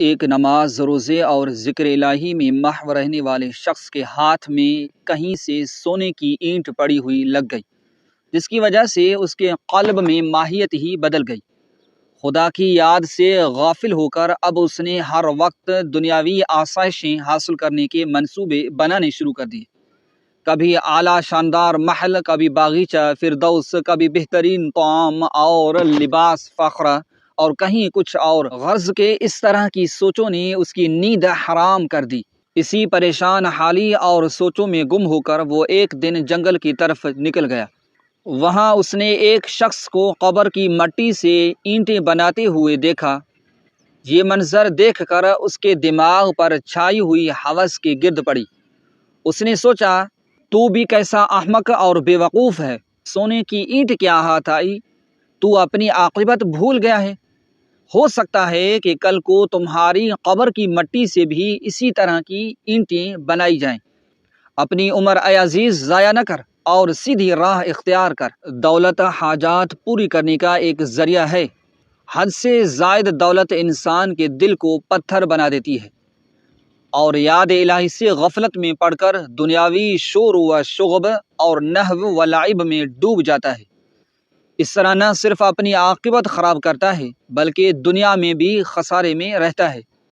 ایک نماز روزے اور ذکر الہی میں محو رہنے والے شخص کے ہاتھ میں کہیں سے سونے کی اینٹ پڑی ہوئی لگ گئی، جس کی وجہ سے اس کے قلب میں ماہیت ہی بدل گئی۔ خدا کی یاد سے غافل ہو کر اب اس نے ہر وقت دنیاوی آسائشیں حاصل کرنے کے منصوبے بنانے شروع کر دیے۔ کبھی اعلیٰ شاندار محل، کبھی باغیچہ فردوس، کبھی بہترین طعام اور لباس فاخرہ، اور کہیں کچھ اور غرض کے اس طرح کی سوچوں نے اس کی نیند حرام کر دی۔ اسی پریشان حالی اور سوچوں میں گم ہو کر وہ ایک دن جنگل کی طرف نکل گیا۔ وہاں اس نے ایک شخص کو قبر کی مٹی سے اینٹیں بناتے ہوئے دیکھا۔ یہ منظر دیکھ کر اس کے دماغ پر چھائی ہوئی ہوس کے گرد پڑی۔ اس نے سوچا، تو بھی کیسا احمق اور بے وقوف ہے، سونے کی اینٹ کیا ہاتھ آئی، تو اپنی عاقبت بھول گیا ہے۔ ہو سکتا ہے کہ کل کو تمہاری قبر کی مٹی سے بھی اسی طرح کی اینٹیں بنائی جائیں۔ اپنی عمر اے عزیز ضائع نہ کر اور سیدھی راہ اختیار کر۔ دولت حاجات پوری کرنے کا ایک ذریعہ ہے۔ حد سے زائد دولت انسان کے دل کو پتھر بنا دیتی ہے اور یاد الہی سے غفلت میں پڑ کر دنیاوی شور و شغب اور نحو و لعب میں ڈوب جاتا ہے۔ اس طرح نہ صرف اپنی عاقبت خراب کرتا ہے بلکہ دنیا میں بھی خسارے میں رہتا ہے۔